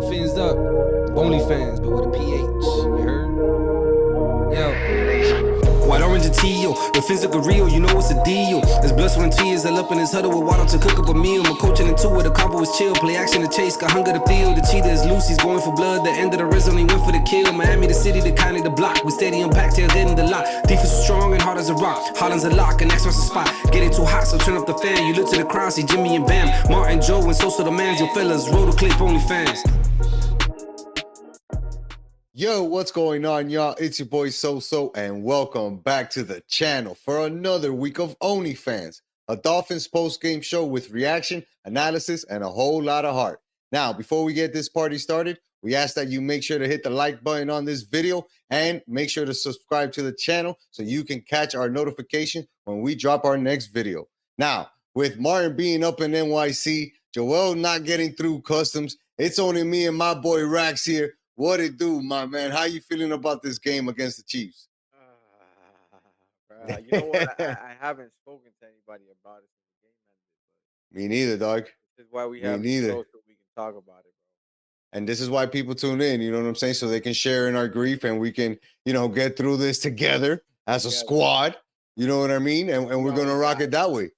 Fins up, OnlyPhans, but with a PH. You heard? Yo. White orange and teal, the fins look real, you know it's a deal. There's blood, sweat, and tears, all up in his huddle with water to cook up a meal. My coaching in two where the combo was chill. Play action to chase, got hunger to feel. The cheetah is loose, he's going for blood. The end of the race only went for the kill. Miami, the city, the county, the block. We steady impact, tail dead in the lot. Defense is strong and hard as a rock. Holland's a lock, and next one's a spot. Getting too hot, so turn up the fan. You look to the crowd, see Jimmy and Bam. Martin, Joe, and Sosa the mans. Your fellas, roll the clip, OnlyFans. Yo, what's going on, y'all? It's your boy So, and welcome back to the channel for another week of OnlyFans, a Dolphins post-game show with reaction, analysis, and a whole lot of heart. Now, before we get this party started, we ask that you make sure to hit the like button on this video and make sure to subscribe to the channel so you can catch our notification when we drop our next video. Now, with Martin being up in NYC, Joel not getting through customs, it's only me and my boy Rax here. What it do, my man? How you feeling about this game against the Chiefs? Bro, you know what? I haven't spoken to anybody about it since the game ended, but Me neither, dog. this is why we Me have this neither. show so we can talk about it, bro. And this is why people tune in, you know what I'm saying? So they can share in our grief and we can, get through this together as a squad. You know what I mean? And we're going to rock it that way.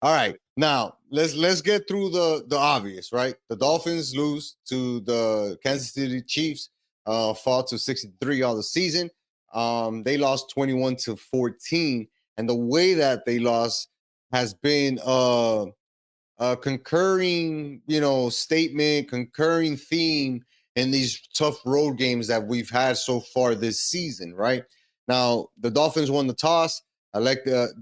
All right. Now, let's get through the obvious, right? The Dolphins lose to the Kansas City Chiefs, fall to 63 all the season. They lost 21-14, and the way that they lost has been a concurring, statement, concurring theme in these tough road games that we've had so far this season, right? Now, the Dolphins won the toss,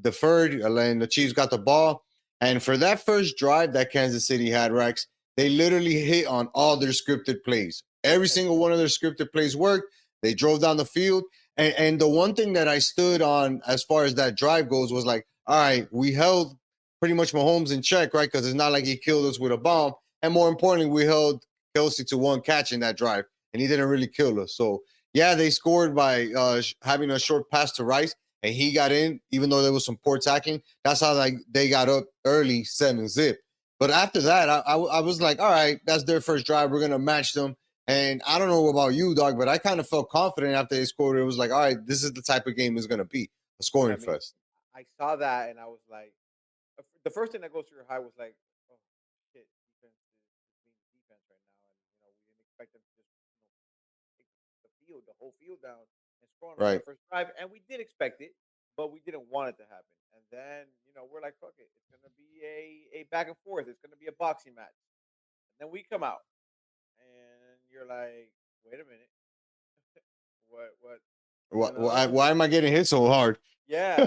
deferred, and the Chiefs got the ball. And for that first drive that Kansas City had, Rex, they literally hit on all their scripted plays. Every single one of their scripted plays worked. They drove down the field. And the one thing that I stood on as far as that drive goes was like, all right, we held pretty much Mahomes in check, right? Because it's not like he killed us with a bomb. And more importantly, we held Kelsey to one catch in that drive, and he didn't really kill us. So, yeah, they scored by having a short pass to Rice. And he got in, even though there was some poor tackling. That's how they got up early 7-zip. But after that, I was like, all right, that's their first drive. We're going to match them. And I don't know about you, dog, but I kind of felt confident after they scored. It was like, all right, this is the type of game it's going to be, a scoring fest. I saw that, and I was like, the first thing that goes through your heart was like, oh, shit, defense is being defense right now. And, we didn't expect them to just, take the whole field down and score on the first drive. And we did expect it, but we didn't want it to happen. And then, we're like, fuck it. It's going to be a back and forth. It's going to be a boxing match. And then we come out, and you're like, wait a minute. Why am I getting hit so hard? Yeah.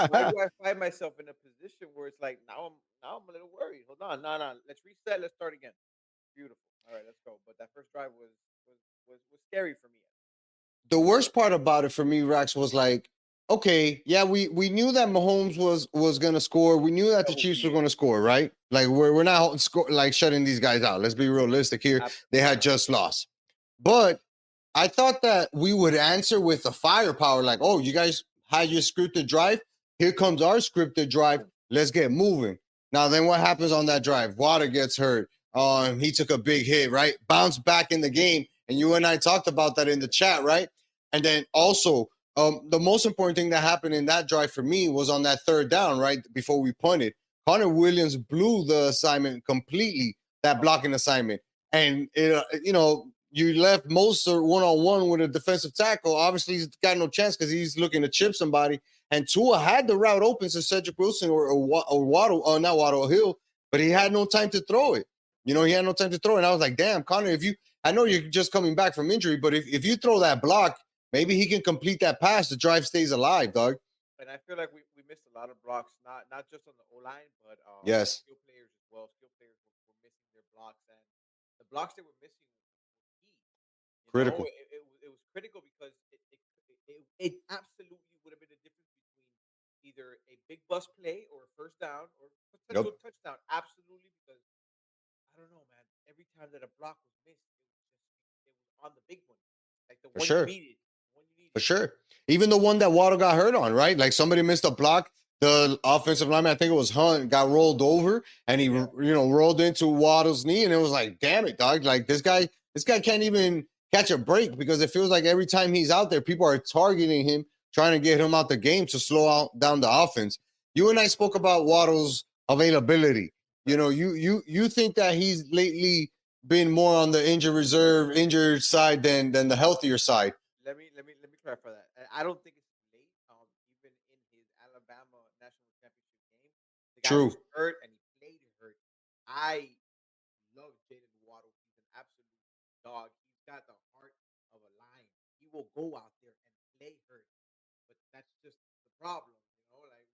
Why do I find myself in a position where it's like, now I'm a little worried. Hold on. No. Let's reset. Let's start again. Beautiful. All right, let's go. But that first drive was scary for me. The worst part about it for me, Rax, was like, okay, yeah, we knew that Mahomes was going to score. We knew that the Chiefs were going to score, right? Like, we're not shutting these guys out. Let's be realistic here. Absolutely. They had just lost. But I thought that we would answer with the firepower, like, oh, you guys had your scripted drive. Here comes our scripted drive. Let's get moving. Now, then what happens on that drive? Water gets hurt. He took a big hit, right? Bounced back in the game. And you and I talked about that in the chat, right? And then also, the most important thing that happened in that drive for me was on that third down, right? Before we punted, Connor Williams blew the assignment completely, that blocking assignment. And, you left Moser one-on-one with a defensive tackle. Obviously, he's got no chance because he's looking to chip somebody. And Tua had the route open to Cedric Wilson or Waddle, not Waddle Hill, but he had no time to throw it. He had no time to throw it. And I was like, damn, Connor, I know you're just coming back from injury, but if you throw that block, maybe he can complete that pass. The drive stays alive, dog. And I feel like we missed a lot of blocks, not just on the O-line, but yes, skill players as well. Skill players were missing their blocks, and the blocks they were missing were key. Critical. It was critical because it absolutely would have been a difference between either a big bust play or a first down or potential touchdown. Absolutely, because I don't know, man. Every time that a block was missed, it was on the big one, like the one you needed. For sure. Even the one that Waddle got hurt on, right? Like somebody missed a block the offensive lineman, I think it was Hunt, got rolled over and he rolled into Waddle's knee, and it was like, damn it, dog. Like this guy can't even catch a break because it feels like every time he's out there, people are targeting him, trying to get him out the game to slow down the offense. You and I spoke about Waddle's availability. You think that he's lately been more on the injured side than the healthier side. Let me clarify that. I don't think it's late. Even in his Alabama national championship game, the guy True. was hurt and he played hurt. I love Jaden Waddle. He's an absolute dog. He's got the heart of a lion. He will go out there and play hurt. But that's just the problem, like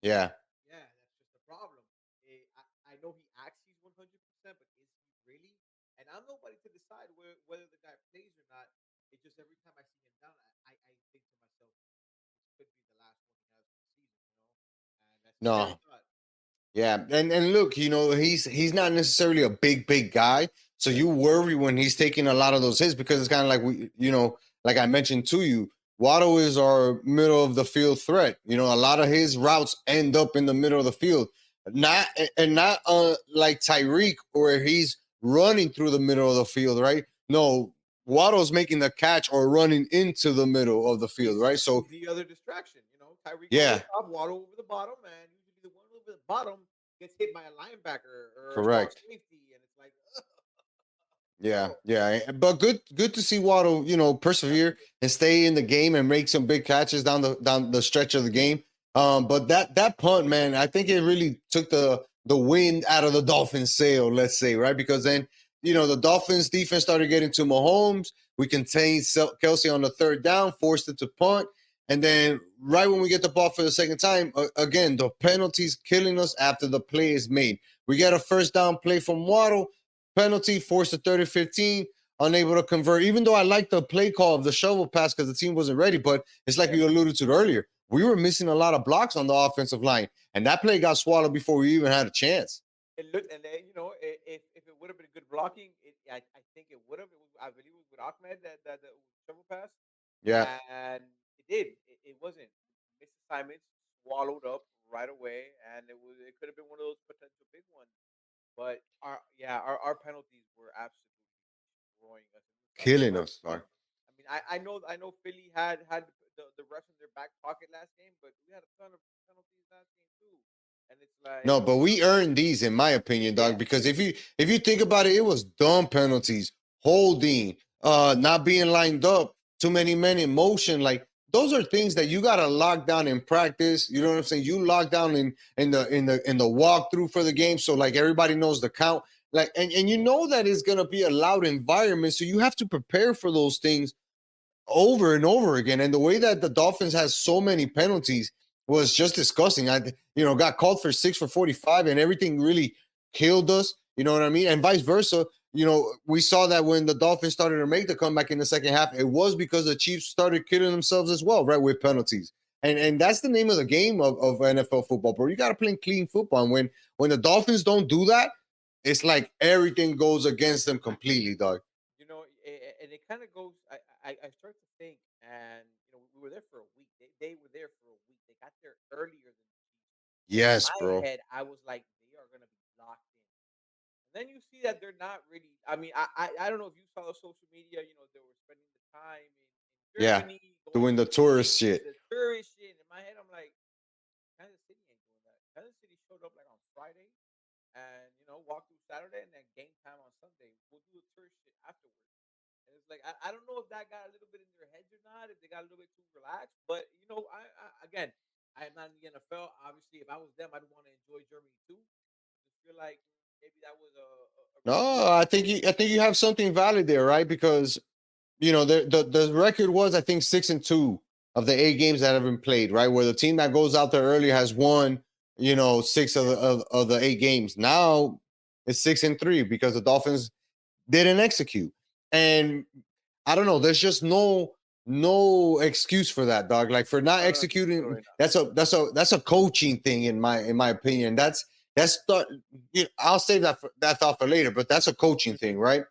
Yeah. yeah, that's just the problem. I know he acts he's 100%, but is he really? And I'm nobody to decide whether the guy plays or not. It's just every time I see him down, I think to myself, this could be the last one he has of the season, and that's a scary No. thought. Yeah, and look, he's not necessarily a big guy, so you worry when he's taking a lot of those hits because it's kind of like like I mentioned to you, Waddle is our middle of the field threat. A lot of his routes end up in the middle of the field, not like Tyreek where he's running through the middle of the field, right? No, Waddle's making the catch or running into the middle of the field, right? So The other distraction, Tyreek over yeah, the top, Waddle over the bottom, and usually the one over the bottom gets hit by a linebacker or a strong correct. safety, and it's like, Yeah, no. yeah, but good to see Waddle, persevere and stay in the game and make some big catches down the stretch of the game. But that punt, man, I think it really took the wind out of the Dolphins' sail, let's say, right? Because then the Dolphins defense started getting to Mahomes. We contained Kelsey on the third down, forced it to punt, and then right when we get the ball for the second time, again the penalties killing us after the play is made. We get a first down play from Waddle. Penalty, forced to 30-15, unable to convert. Even though I like the play call of the shovel pass because the team wasn't ready, but it's like you alluded to earlier. We were missing a lot of blocks on the offensive line, and that play got swallowed before we even had a chance. It looked, and then, if it would have been good blocking, I think it would have. I believe it was with Ahmed that the shovel pass, Yeah. and it did. It wasn't misassignments swallowed up right away, and it could have been one of those potential big ones. But our penalties were absolutely destroying us. It was starting to Killing hurt us, me. dog. I mean, I know Philly had the refs in their back pocket last game, but we had a ton of penalties last game too, and it's like No, but we earned these, in my opinion, yeah, dog. Because if you think about it, it was dumb penalties, holding, not being lined up, too many men in motion. Like those are things that you gotta lock down in practice. You know what I'm saying? You lock down in the walkthrough for the game, so like everybody knows the count. Like and you know that it's gonna be a loud environment, so you have to prepare for those things over and over again. And the way that the Dolphins has so many penalties was just disgusting. Got called for 6 for 45, and everything really killed us. You know what I mean? And vice versa. We saw that when the Dolphins started to make the comeback in the second half, it was because the Chiefs started killing themselves as well, right? With penalties. And that's the name of the game of NFL football, bro. You got to play clean football. And when the Dolphins don't do that, it's like everything goes against them completely, dog. and it kind of goes. I start to think, and we were there for a week. They were there for a week. They got there earlier than the Chiefs. And in Yes, my bro. head, I was like, they are gonna be locked in. And then you see that they're not really. I mean, I don't know if you saw the social media. They were spending the time in Yeah. Germany, going Doing to the tourist shit. the tourist shit. In my head, I'm like, Kansas City ain't doing that. Kansas City showed up like on Friday, and walked through Saturday, and then game time on Sunday. We'll do the tourist shit afterwards. And it's like I don't know if that got a little bit in their heads or not, if they got a little bit too relaxed. But I again, I am not in the NFL. Obviously, if I was them, I'd want to enjoy Germany too. I just feel like maybe that was a really No, I think you have something valid there, right? Because the record was, I think, 6-2 of the 8 games that have been played, right? Where the team that goes out there early has won, 6 of the 8 games. Now it's 6-3 because the Dolphins didn't execute. And I don't know, there's just no excuse for that, dog. Like for not executing, totally not. that's a coaching thing in my opinion. I'll save that thought for later, but that's a coaching thing, right?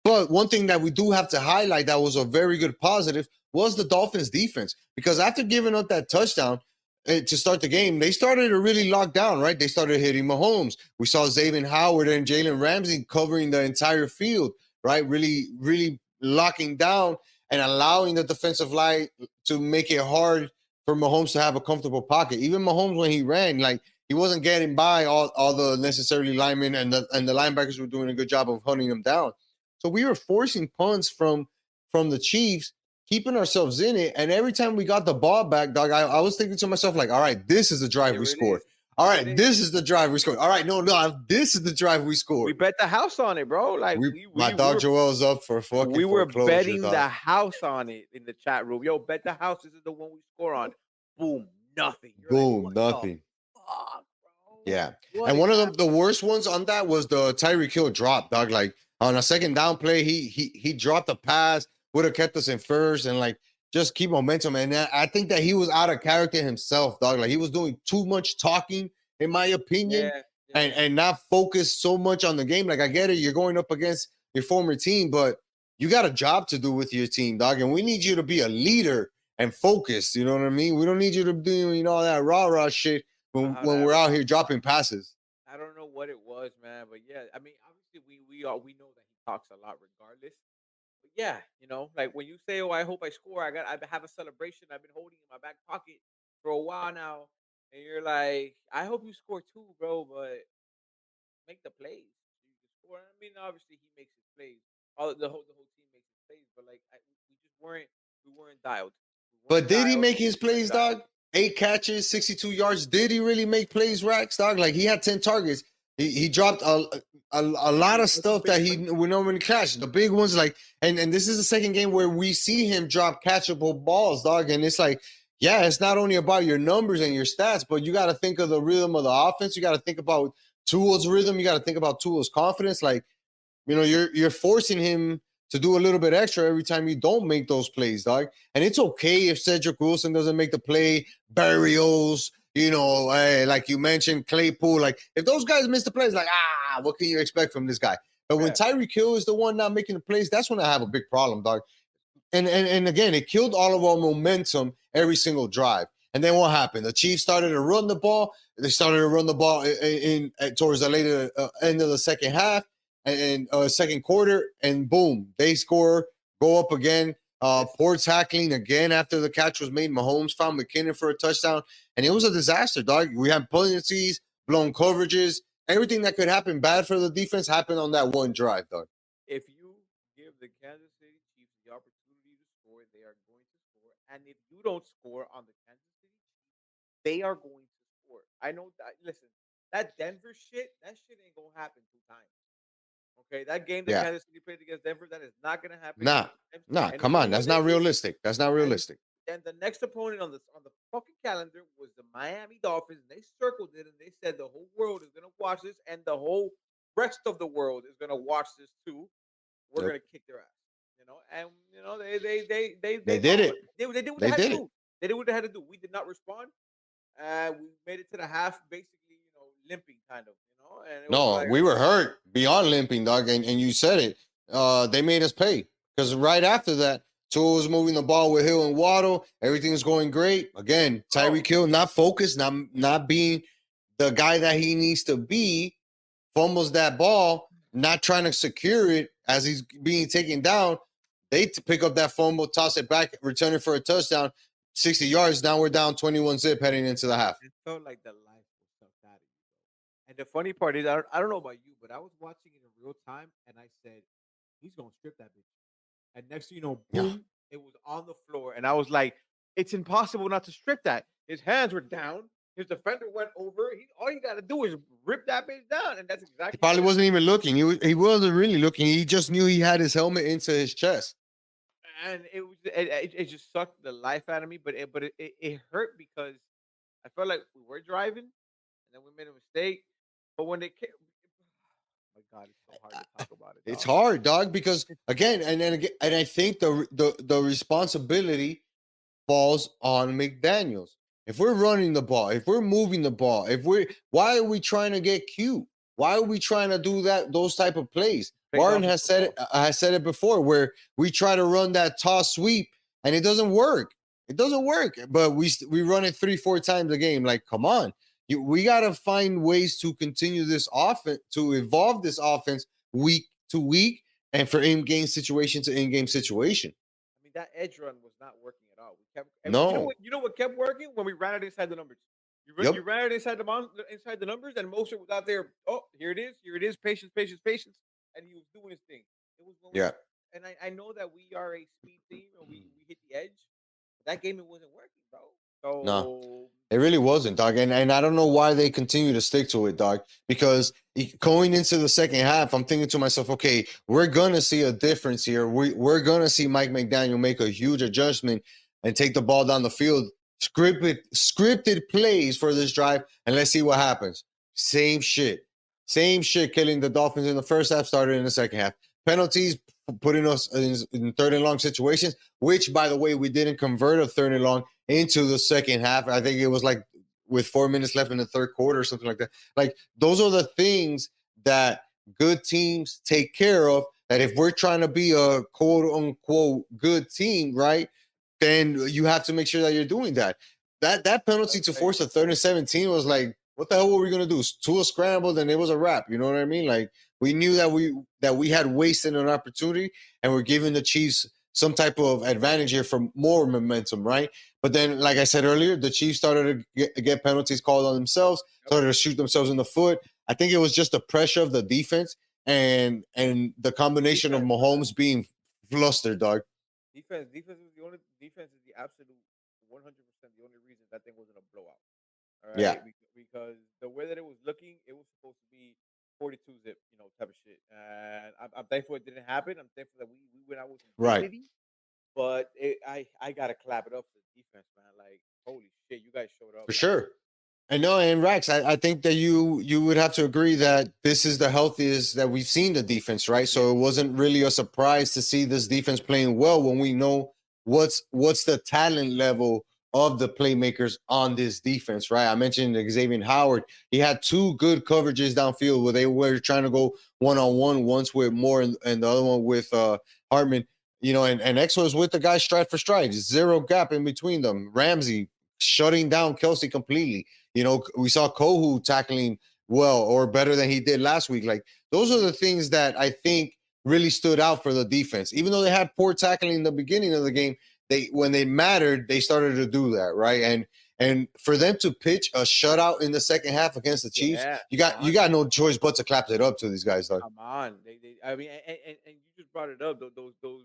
But one thing that we do have to highlight that was a very good positive was the Dolphins defense. Because after giving up that touchdown, to start the game, they started to really lock down, right? They started hitting Mahomes. We saw Xavier Howard and Jalen Ramsey covering the entire field, right? Really, really locking down and allowing the defensive line to make it hard for Mahomes to have a comfortable pocket. Even Mahomes, when he ran, like he wasn't getting by all the necessarily linemen, and the linebackers were doing a good job of hunting him down. So we were forcing punts from the Chiefs, keeping ourselves in it. And every time we got the ball back, dog, I was thinking to myself, like, all right, this is the drive we scored. All right, this is the drive we scored. All right, no, this is the drive we scored. We bet the house on it, bro. Like my dog Joel's up for fucking we were betting dog. the house on it in the chat room. Yo, bet the house. This is the one we score on. Boom, nothing. You're boom, like, nothing. Fuck, bro. Yeah. And one of the worst ones on that was the Tyreek Hill drop, dog. Like on a second down play, he dropped a pass, would have kept us in first, and like just keep momentum. And I think that he was out of character himself, dog. Like he was doing too much talking, in my opinion, and not focused so much on the game. Like I get it, you're going up against your former team, but you got a job to do with your team, dog. And we need you to be a leader and focused. You know what I mean? We don't need you to do all that rah shit when we're out here dropping passes. I don't know what it was, man, but yeah, I mean, obviously we know that he talks a lot, regardless. But yeah, like when you say, "Oh, I hope I score," I have a celebration I've been holding in my back pocket for a while now, and you're like, "I hope you score too, bro, but make the plays. You can score." I mean, obviously he makes his plays. The whole team makes his plays, but like we weren't dialed. But did he make his plays, dog? 8 catches, 62 yards. Did he really make plays, Rax, dog? Like he had 10 targets. He dropped a lot of stuff that he would normally catch. The big ones, like, and this is the second game where we see him drop catchable balls, dog. And it's like, yeah, it's not only about your numbers and your stats, but you got to think of the rhythm of the offense. You got to think about Tua's rhythm. You got to think about Tua's confidence. Like, you're forcing him to do a little bit extra every time you don't make those plays, dog. And it's okay if Cedric Wilson doesn't make the play, Barrios, like you mentioned, Claypool. Like, if those guys miss the plays, like, what can you expect from this guy? But when Tyreek Hill is the one not making the plays, that's when I have a big problem, dog. And again, it killed all of our momentum every single drive. And then what happened? The Chiefs started to run the ball. They started to run the ball in towards the later end of the second half and second quarter, and boom, they score, go up again. Poor tackling again after the catch was made. Mahomes found McKinnon for a touchdown, and it was a disaster, dog. We had penalties, blown coverages, everything that could happen bad for the defense happened on that one drive, dog. If you give the Kansas City Chiefs the opportunity to score, they are going to score. And if you don't score on the Kansas City Chiefs, they are going to score. I know that. Listen, that Denver shit, that shit ain't gonna happen 2 times. Okay, that game that Kansas City played against Denver, that is not gonna happen. Nah, come on, that's not realistic. That's not realistic. And the next opponent on the fucking calendar was the Miami Dolphins. And they circled it and they said the whole world is gonna watch this, and the whole rest of the world is gonna watch this too. We're gonna kick their ass, and they did it. They did what they had to do. They did what they had to do. We did not respond. We made it to the half, basically, limping, kind of. And we were hurt beyond limping, dog. And you said it. They made us pay because right after that, Tua was moving the ball with Hill and Waddle. Everything was going great. Again, Tyreek Hill not focused, not being the guy that he needs to be. Fumbles that ball, not trying to secure it as he's being taken down. They pick up that fumble, toss it back, return it for a touchdown, 60 yards. Now we're down 21-zip heading into the half. It felt like the life was sucked out of you, bro. And the funny part is, I don't know about you, but I was watching it in real time, and I said, he's going to strip that bitch. And next thing you know, boom, it was on the floor. And I was like, it's impossible not to strip that. His hands were down. His defender went over. All you got to do is rip that bitch down. And that's exactly. He probably wasn't even looking. He wasn't really looking. He just knew he had his helmet into his chest. And it just sucked the life out of me. But it hurt because I felt like we were driving and then we made a mistake. But when they came, oh my God, it's so hard to talk about it. It's hard, dog, because again, and I think the responsibility falls on McDaniels. If we're running the ball, if we're moving the ball, why are we trying to get cute? Why are we trying to do those type of plays? Warren has said it before, where we try to run that toss sweep and it doesn't work. It doesn't work. But we run it 3-4 times a game. Like, come on. We gotta find ways to continue this offense, to evolve this offense week to week, and for in-game situation to in-game situation. I mean, that edge run was not working at all. We kept, and No. you know what kept working when we ran it inside the numbers. You Yep. ran it inside the numbers, and Mostert was out there. Oh, here it is. Patience, patience, patience, and he was doing his thing. It was when we, Yeah. and I know that we are a speed team and we hit the edge. But that game it wasn't working, bro. No. So It really wasn't, dog. And I don't know why they continue to stick to it, dog. Because going into the second half, I'm thinking to myself, okay, we're gonna see a difference here. We're gonna see Mike McDaniel make a huge adjustment and take the ball down the field. Scripted plays for this drive, and let's see what happens. Same shit. Same shit killing the Dolphins in the first half, started in the second half. Penalties putting us in third and long situations, which, by the way, we didn't convert a third and long into the second half. I think it was like with 4 minutes left in the third quarter or something like that. Like, those are the things that good teams take care of. That if we're trying to be a quote unquote good team, right, then you have to make sure that you're doing that. That penalty to force a 3rd and 17 was like, what the hell were we gonna do? Tua scrambled and it was a wrap. You know what I mean? Like, we knew that we had wasted an opportunity, and we're giving the Chiefs some type of advantage here for more momentum, right? But then, like I said earlier, the Chiefs started to get penalties called on themselves, started to shoot themselves in the foot. I think it was just the pressure of the defense and the combination of Mahomes being flustered, dog. defense is the only defense is the absolute 100% the only reason that thing wasn't a blowout. All Yeah, right, because the way that it was looking, it was supposed to be 42 zip, type of shit. And I'm thankful it didn't happen. I'm thankful that we went out with some right. dignity. But I gotta clap it up for the defense, man. Like, holy shit, you guys showed up. For Like, sure. I know, and Rex, I think that you would have to agree that this is the healthiest that we've seen the defense, right? yeah, So it wasn't really a surprise to see this defense playing well when we know what's the talent level of the playmakers on this defense, right? I mentioned Xavier Howard. He had two good coverages downfield where they were trying to go one-on-one, once with Moore and the other one with Hartman. And X was with the guy stride for stride, zero gap in between them. Ramsey shutting down Kelsey completely. We saw Kohu tackling well or better than he did last week. Like, those are the things that I think really stood out for the defense. Even though they had poor tackling in the beginning of the game, when they mattered, they started to do that, right? And for them to pitch a shutout in the second half against the Chiefs, yeah, you got no choice but to clap it up to these guys, though. come on. I mean, and you just brought it up. Those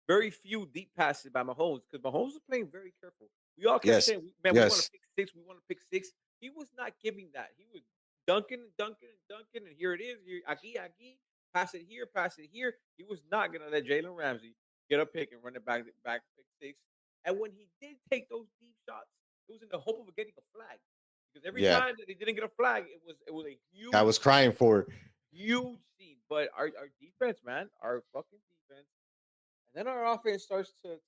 very few deep passes by Mahomes because Mahomes was playing very careful. We all kept Yes, saying, "Man, we want to yes, pick six. We want to pick six." He was not giving that. He was dunking and dunking and dunking, and here it is. Here, aquí, pass it here, pass it here. He was not gonna let Jalen Ramsey get a pick and run it back pick six. And when he did take those deep shots, it was in the hope of getting a flag. Because every yeah. time that he didn't get a flag, it was a I huge was crying for it. huge scene. But our defense, man, our fucking defense, and then our offense starts to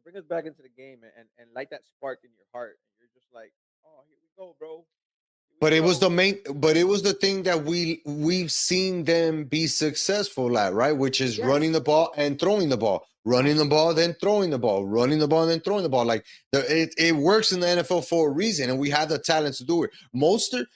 bring us back into the game and light that spark in your heart, and you're just like, oh, here we go, bro, here we But it was go. the thing that we've seen them be successful at, right? Which is Yeah, running the ball and throwing the ball, running the ball, then throwing the ball, running the ball, then throwing the ball. Like, it works in the NFL for a reason, and we have the talent to do it. Mostert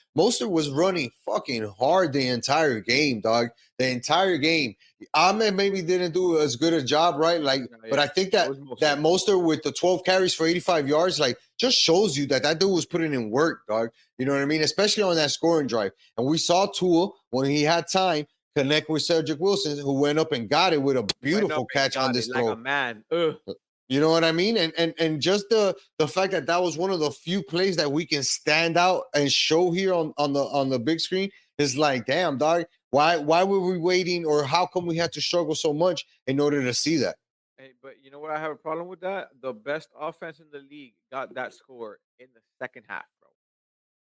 was running fucking hard the entire game, dog. The entire game. Ahmed maybe didn't do as good a job, right? Like, but yeah. I think It that was Mostert. that Mostert with the 12 carries for 85 yards, like, just shows you that dude was putting in work, dog. You know what I mean? Especially on that scoring drive. And we saw Tua, when he had time, connect with Cedric Wilson, who went up and got it with a Went up beautiful and catch on got it this like a throw. man. Ugh. You know what I mean? And just the fact that was one of the few plays that we can stand out and show here on the big screen is like, damn, dog. Why were we waiting, or how come we had to struggle so much in order to see that? Hey, but you know what? I have a problem with that. The best offense in the league got that score in the second half, bro.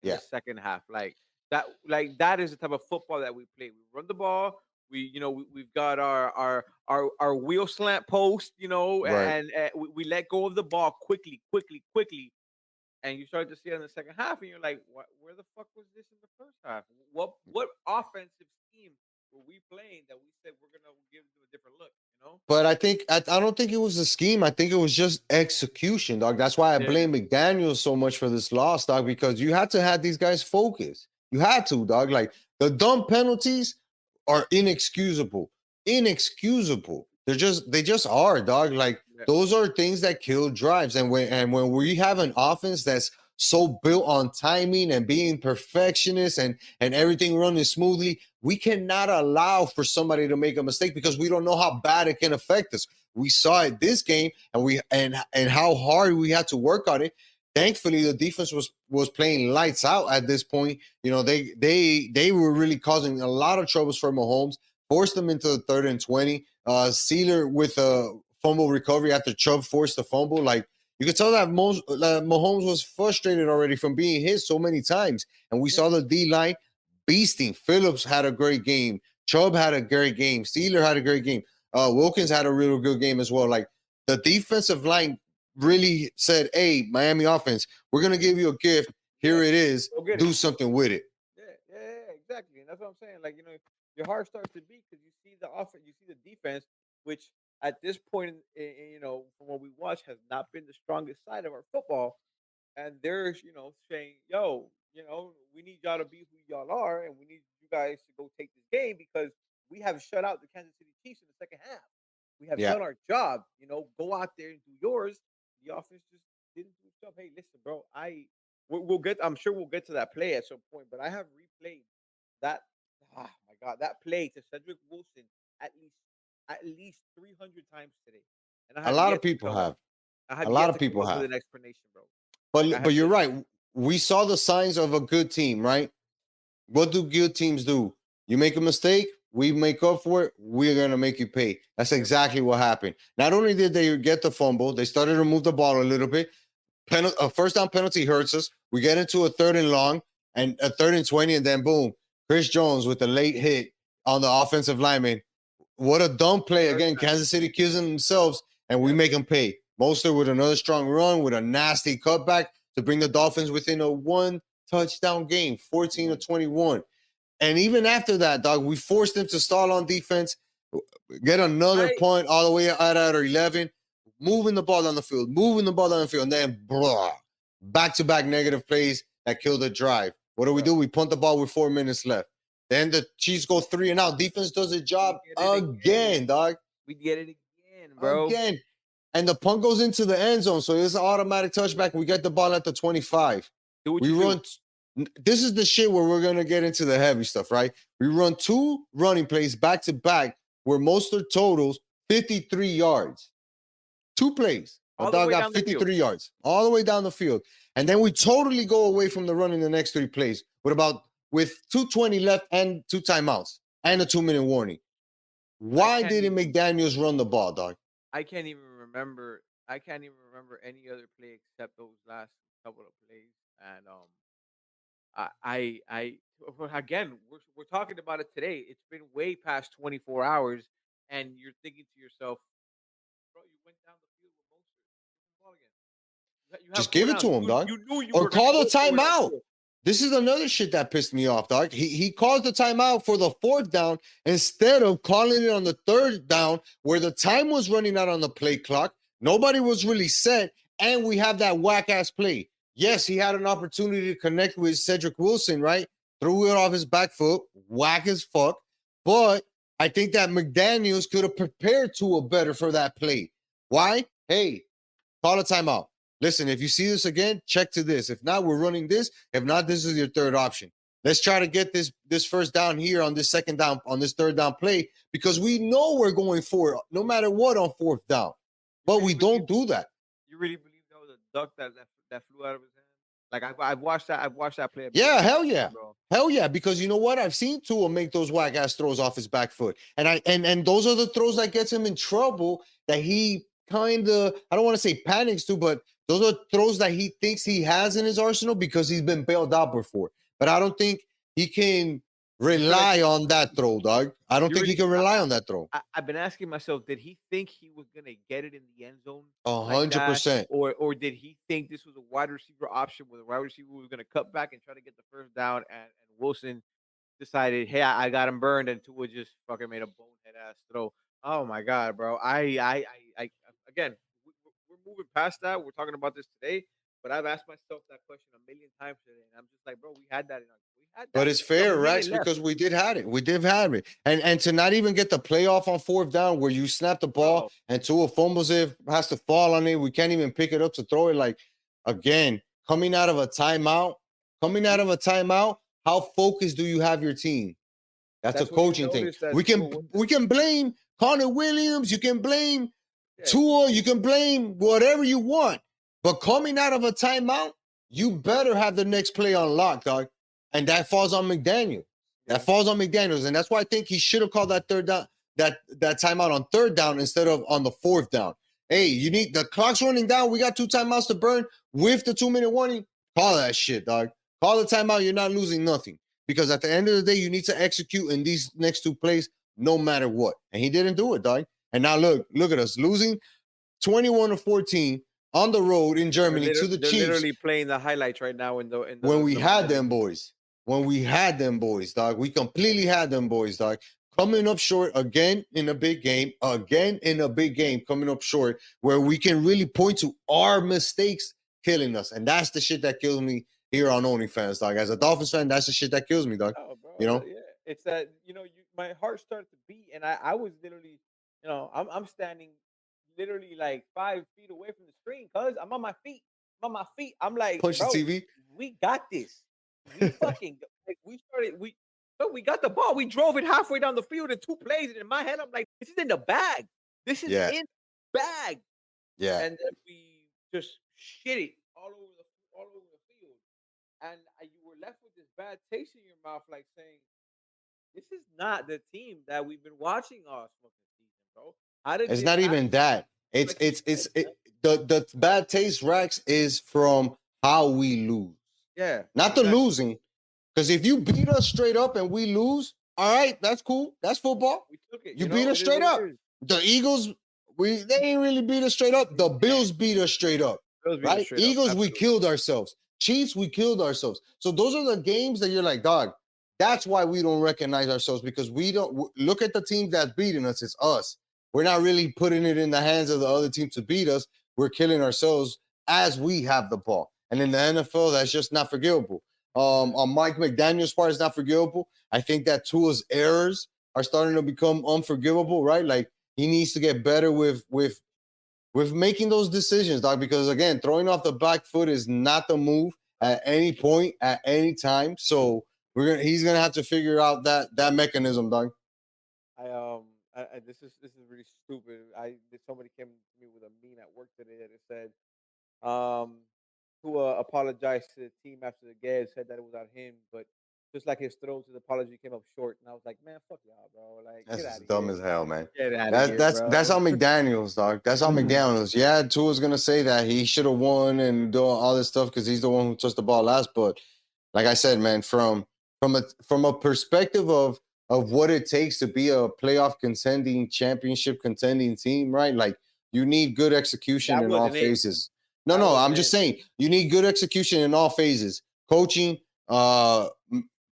In the Yeah, second half, like that is the type of football that we play. We run the ball. We've got our wheel slant post, right. and we let go of the ball quickly, quickly, quickly, and you start to see it in the second half, and you're like, where the fuck was this in the first half? What offensive scheme were we playing that we said we're gonna give them a different look? You know? But I don't think it was a scheme. I think it was just execution, dog. That's why I Yeah. blame McDaniel so much for this loss, dog, because you had to have these guys focus. You had to, dog. Like the dumb penalties are inexcusable. Inexcusable. They just are, dog. Like Yeah. those are things that kill drives. And when we have an offense that's so built on timing and being perfectionist and everything running smoothly, we cannot allow for somebody to make a mistake because we don't know how bad it can affect us. We saw it this game, and how hard we had to work on it. Thankfully, the defense was playing lights out at this point. You know, they were really causing a lot of troubles for Mahomes, forced them into the 3rd and 20. Sealer with a fumble recovery after Chubb forced the fumble. Like you could tell that Mahomes was frustrated already from being hit so many times. And we saw the D line beasting. Phillips had a great game. Chubb had a great game. Steeler had a great game. Wilkins had a real good game as well. Like the defensive line really said, "Hey, Miami offense, we're gonna give you a gift. Here it is. Go get Do it. something with it." Yeah, exactly. And that's what I'm saying. Like, you know, your heart starts to beat because you see the offense, you see the defense, which at this point, you know, from what we watch, has not been the strongest side of our football. And they're, you know, saying, "Yo, you know, we need y'all to be who y'all are, and we need you guys to go take this game because we have shut out the Kansas City Chiefs in the second half. We have Yeah. done our job. You know, go out there and do yours." The offense just didn't do stuff. Hey, listen, bro, we'll get. I'm sure we'll get to that play at some point, but I have replayed that. Oh my god, that play to Cedric Wilson at least at least 300 times today, and I A have lot of yet to people come. have. I A have lot yet of to come people up with have. an explanation, bro. Like I But have you're yet. right. We saw the signs of a good team, right? What do good teams do? You make a mistake, we make up for it. We're gonna make you pay. That's exactly what happened. Not only did they get the fumble, they started to move the ball a little bit. A first down penalty hurts us. We get into a 3rd and long and a 3rd and 20, and then boom, Chris Jones with a late hit on the offensive lineman. What a dumb play Third again. time. Kansas City accusing themselves, and we Yep. make them pay. Mostert with another strong run with a nasty cutback to bring the Dolphins within a 1 touchdown game, 14 to 21. And even after that, dog, we forced them to stall on defense, get another I point all the way out at our 11, moving the ball down the field, and then blah, back-to-back negative plays that killed the drive. What do? We punt the ball with 4 minutes left. Then the Chiefs go 3 and out. Defense does its job get it again, dog. We get it again, bro. Again. And the punt goes into the end zone. So it's an automatic touchback. We get the ball at the 25. Do what We you run. This is the shit where we're gonna get into the heavy stuff, right? We run 2 running plays back to back where Mostert totals 53 yards. 2 plays. do. A All the dog way got down the field. 53 yards all the way down the field. And then we totally go away from the run in the next 3 plays with 2:20 left and 2 timeouts and a 2-minute warning. Why didn't McDaniels run the ball, dog? I can't even remember. I can't even remember any other play except those last couple of plays. And well, again, we're talking about it today. It's been way past 24 hours, and you're thinking to yourself, bro, you went down the field with Mostert. Give him the ball again. You have Just 4 give it downs. to him, dog. You knew you Or were going to call go the for it on timeout. 4th. This is another shit that pissed me off, dog. He calls the timeout for the 4th down instead of calling it on the 3rd down where the time was running out on the play clock. Nobody was really set, and we have that whack-ass play. Yes, he had an opportunity to connect with Cedric Wilson, right? Threw it off his back foot, whack as fuck. But I think that McDaniels could have prepared Tua better for that play. Why? Hey, call a timeout. Listen, if you see this again, check to this. If not, we're running this. If not, this is your 3rd option. Let's try to get this first down here on this 2nd down, on this 3rd down play, because we know we're going for it no matter what on 4th down. But we don't do that. You really believe that was a duck that flew out of his hand? Like I've watched that. I've watched that play. Yeah, hell yeah. Bro. Hell yeah, because you know what? I've seen Tua make those whack ass throws off his back foot. And those are the throws that gets him in trouble that he kind of, I don't want to say panics to, but those are throws that he thinks he has in his arsenal because he's been bailed out before. But I don't think he can rely on that throw, dog. I don't think he can rely on that throw. I've been asking myself, did he think he was gonna get it in the end zone? 100%. Or did he think this was a wide receiver option where the wide receiver was gonna cut back and try to get the first down and Wilson decided, hey, I got him burned, and Tua just fucking made a bonehead ass throw. Oh my god, bro! I again, we're moving past that. We're talking about this today, but I've asked myself that question a million times today, and I'm just like, bro, we had that in our, we had But that it's with a fair, minute Rex, left, because we did have it. We did have it. And to not even get the playoff on fourth down where you snap the ball bro. and Tua fumbles it, has to fall on it. We can't even pick it up to throw it. Like, again, coming out of a timeout, how focused do you have your team? That's a That's when you coaching thing. notice that We Tua can wasn't. we can blame Connor Williams, you can blame Yeah, Tua, you can blame whatever you want. But coming out of a timeout, you better have the next play on lock, dog. And that falls on McDaniel. yeah. That falls on McDaniels. And that's why I think he should have called that third down, that timeout on third down instead of on the fourth down. Hey, you need the clock's running down. We got 2 timeouts to burn with the 2-minute warning. Call that shit, dog. Call the timeout. You're not losing nothing. Because at the end of the day, you need to execute in these next 2 plays no matter what. And he didn't do it, dog. And now look at us losing 21-14 on the road in Germany to the They're Chiefs literally playing the highlights right now in the when we had the- them boys. When we had them boys, dog. We completely had them boys, dog. Coming up short again in a big game, coming up short where we can really point to our mistakes killing us. And that's the shit that kills me here on OnlyFans, dog. As a Dolphins fan, that's the shit that kills me, dog. Oh, bro, You know? yeah. It's that my heart started to beat, and I was literally, I'm standing literally like 5 feet away from the screen, cause I'm on my feet. I'm like, Punch the bro, TV. we got this. We fucking like we got the ball. We drove it halfway down the field in 2 plays, and in my head, I'm like, this is in the bag. This is Yeah. in the bag. Yeah. And then we just shit it all over the field, and you were left with this bad taste in your mouth, like saying, "This is not the team that we've been watching all fucking season, bro." How did It's this not happen? even that. It's Like you it's said, it, the bad taste, Rex, is from how we lose. yeah, Not the exactly. losing. Because if you beat us straight up and we lose, all right, that's cool. That's football. We took it. You beat us It is straight what up. it is. The Eagles, they ain't really beat us straight up. The Bills beat us straight up. Bills beat us Right? straight up, Eagles, we absolutely. killed ourselves. Chiefs, we killed ourselves. So those are the games that you're like, dog, that's why we don't recognize ourselves, because we don't look at the team that's beating us. It's us. We're not really putting it in the hands of the other team to beat us. We're killing ourselves as we have the ball. And in the NFL, that's just not forgivable. On Mike McDaniel's part, it's not forgivable. I think that Tua's errors are starting to become unforgivable, right? Like, he needs to get better with making those decisions, dog. Because again, throwing off the back foot is not the move at any point, at any time. So he's gonna have to figure out that mechanism, dog. This is really stupid. Somebody came to me with a meme at work today that it said, Tua apologized to the team after the game, said that it was on him, but just like his throws, his apology came up short, and I was like, man, fuck y'all, bro. Like, That's get out just of dumb here. as hell, man. Get out of That's here, that's bro. that's how McDaniels, dog. That's how McDaniels. Yeah, Tua's gonna say that he should have won and do all this stuff because he's the one who touched the ball last. But like I said, man, from a perspective of what it takes to be a playoff contending, championship contending team, right? Like, you need good execution That in all wasn't it. phases. No, That I'm wasn't just it. saying you need good execution in all phases: coaching,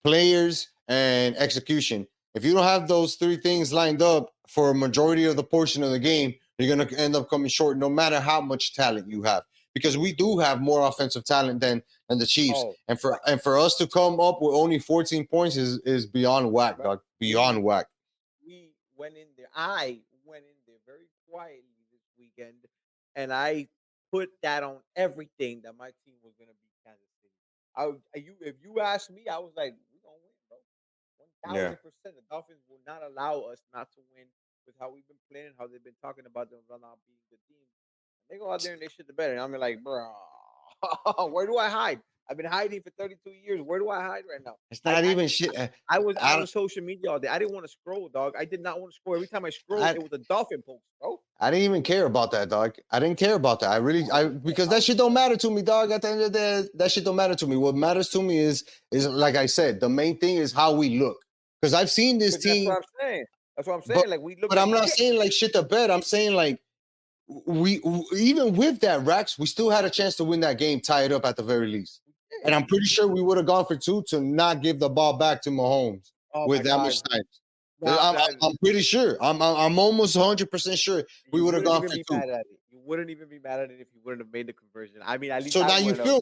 players, and execution. If you don't have those 3 things lined up for a majority of the portion of the game, you're going to end up coming short no matter how much talent you have. Because we do have more offensive talent than the Chiefs. Oh, And for us to come up with only 14 points is beyond whack, dog. Beyond whack. we went in there. I went in there very quietly this weekend, and I put that on everything that my team was going to be Kansas City. If you ask me, I was like, we're gonna win, bro. Yeah. 1000%. The Dolphins will not allow us not to win with how we've been playing, how they've been talking about them not being the team. They go out there and they shit the bed, and I'm like, bro, where do I hide? I've been hiding for 32 years. Where do I hide right now? It's not even shit. I was I out on don't, social media all day. I didn't want to scroll, dog. I did not want to scroll. Every time I scrolled, I, it was a dolphin post, bro. I didn't even care about that, dog. I didn't care about that. Because that shit don't matter to me, dog. At the end of the day, that shit don't matter to me. What matters to me is like I said, the main thing is how we look. Because I've seen this But team. that's what I'm saying. That's what I'm saying. Like, we look. But I'm not saying like shit to bet. I'm saying like we even with that, Rax, we still had a chance to win that game, tie it up at the very least. And I'm pretty sure we would have gone for 2 to not give the ball back to Mahomes. Oh with my that God. much time. Nah, I'm pretty sure. I'm almost 100% sure we you would have wouldn't gone even for be 2. mad at it. You wouldn't even be mad at it if you wouldn't have made the conversion. I mean, at least So I now you wouldn't have. feel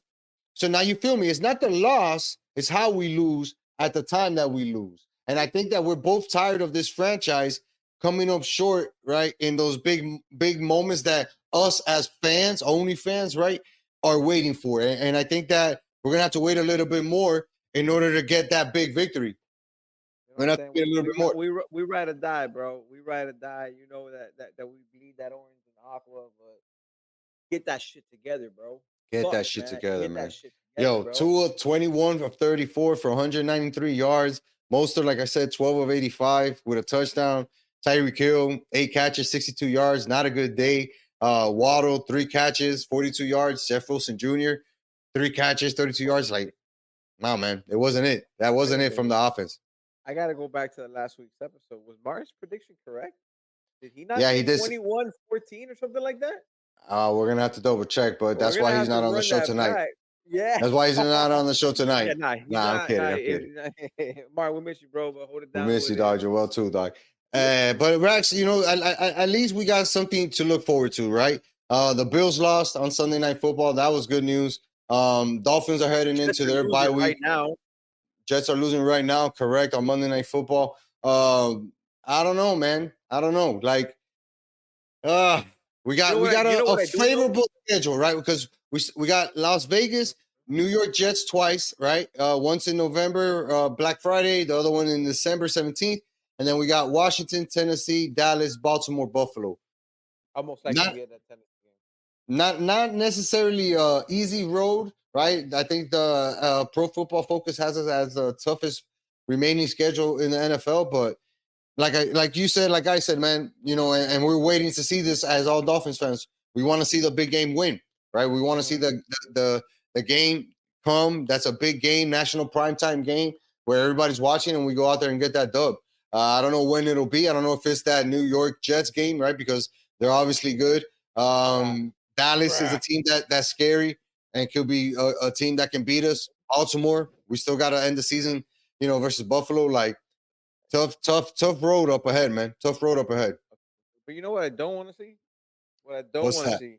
so now you feel me. It's not the loss, it's how we lose at the time that we lose. And I think that we're both tired of this franchise coming up short, right? In those big moments that us as fans, only fans, right, are waiting for. And I think that we're gonna have to wait a little bit more in order to get that big victory. You know We're what gonna I'm have to saying? wait a little bit more. We ride or die, bro. We ride or die. You know that we bleed that orange and aqua, but get that shit together, bro. Get Fuck, that shit man. together, Get that man. shit together, Yo, bro. Tua 21 of 34 for 193 yards. Mostert, like I said, 12 of 85 with a touchdown. Tyreek Hill, 8 catches, 62 yards. Not a good day. Waddle, 3 catches, 42 yards. Jeff Wilson Jr., 3 catches, 32 yards. Like, no, man, it wasn't it. That Wait wasn't a it from minute. the offense. I gotta go back to last week's episode. Was Martin's prediction correct? Did he not Yeah, he say did. 21-14 or something like that? We're going to have to double check, but We're that's gonna why he's have to not on the run show that tonight. back. Yeah. That's why he's not on the show tonight. Yeah, nah, he's Nah, I'm not. kidding. Nah, I'm kidding. Martin, we miss you, bro. But hold it We down. miss Who you, it is. dog. You're well too, dog. But Rex, you know, at least we got something to look forward to, right? The Bills lost on Sunday Night Football. That was good news. Dolphins are heading Jets into are their bye losing week. right now. Jets are losing right now, correct, on Monday Night Football. I don't know, man. I don't know. Like, we got You know a what I do know? favorable schedule, right? Because we got Las Vegas, New York Jets twice, right? Once in November, Black Friday, the other one in December 17th. And then we got Washington, Tennessee, Dallas, Baltimore, Buffalo. Almost likely Not be at that Tennessee game. not necessarily easy road, right? I think the Pro Football Focus has us as the toughest remaining schedule in the NFL, but like you said, like I said, man, you know, and we're waiting to see this as all Dolphins fans. We want to see the big game win, right? We want to see the game come. That's a big game, national primetime game where everybody's watching, and we go out there and get that dub. I don't know when it'll be. I don't know if it's that New York Jets game, right? Because they're obviously good. Dallas is a team that's scary and could be a team that can beat us. Baltimore, we still got to end the season, you know, versus Buffalo. Like, tough road up ahead, man. Tough road up ahead. But you know what I don't want to see? What I don't What's want to that? see?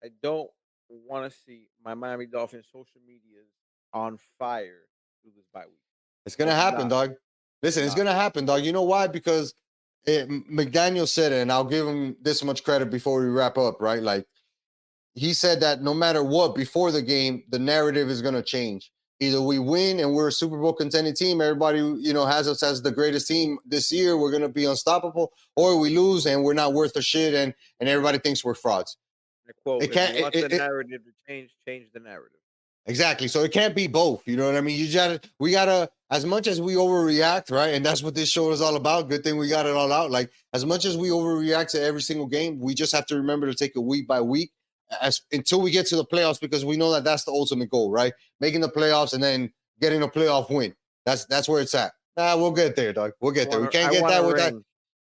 I don't want to see my Miami Dolphins social medias on fire through this bye week. It's gonna I do happen, not. dog. Listen, it's gonna happen, dog. You know why? Because McDaniel said it, and I'll give him this much credit before we wrap up, right? Like, he said that no matter what, before the game, the narrative is gonna change. Either we win and we're a Super Bowl contending team, everybody, you know, has us as the greatest team this year, we're gonna be unstoppable, or we lose and we're not worth a shit, and everybody thinks we're frauds. I quote: It "If can't. you want the narrative to change the narrative." Exactly. So it can't be both. You know what I mean? We gotta, as much as we overreact, right? And that's what this show is all about. Good thing we got it all out. Like, as much as we overreact to every single game, we just have to remember to take it week by week until we get to the playoffs, because we know that that's the ultimate goal, right? Making the playoffs and then getting a playoff win. That's where it's at. We'll get there, dog. We'll get there. We can't get that with that.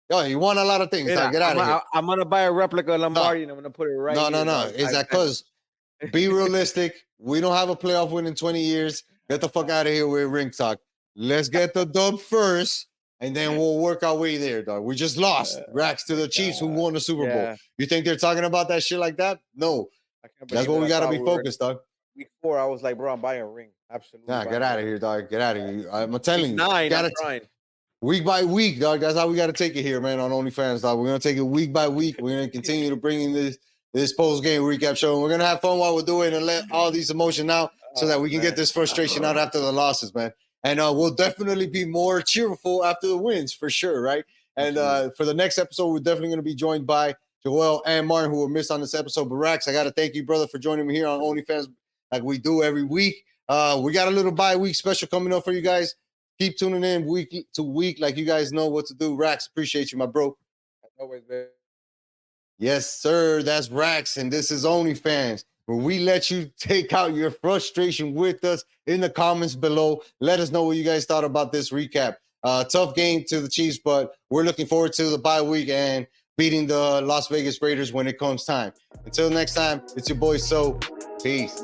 Yo, you want a lot of things, dog. Get out of here. I'm gonna buy a replica of Lombardi and I'm gonna put it right here. No. Is that because be realistic? We don't have a playoff win in 20 years. Get the fuck out of here with ring talk. Let's get the dub first, and then we'll work our way there, dog. We just lost Rax to the Chiefs, who won the Super Bowl. You think they're talking about that shit like that? No. That's what we got to be focused, dog. Week 4, I was like, bro, I'm buying a ring. Absolutely. Nah, get out of here, dog. Get out of here. I'm telling you. 9, I'm trying. Week by week, dog. That's how we got to take it here, man, on OnlyFans, dog. We're going to take it week by week. We're going to continue to bring in this post-game recap show. And we're going to have fun while we're doing it and let all these emotions out so that we can get this frustration out after the losses, man. And we'll definitely be more cheerful after the wins, for sure, right? And for the next episode, we're definitely going to be joined by Joel and Martin, who were missed on this episode. But Rax, I got to thank you, brother, for joining me here on OnlyFans like we do every week. We got a little bye-week special coming up for you guys. Keep tuning in week to week like you guys know what to do. Rax, appreciate you, my bro. As always, man. Yes, sir. That's Rax, and this is OnlyFans, where we let you take out your frustration with us in the comments below. Let us know what you guys thought about this recap. Tough game to the Chiefs, but we're looking forward to the bye week and beating the Las Vegas Raiders when it comes time. Until next time, it's your boy So. Peace.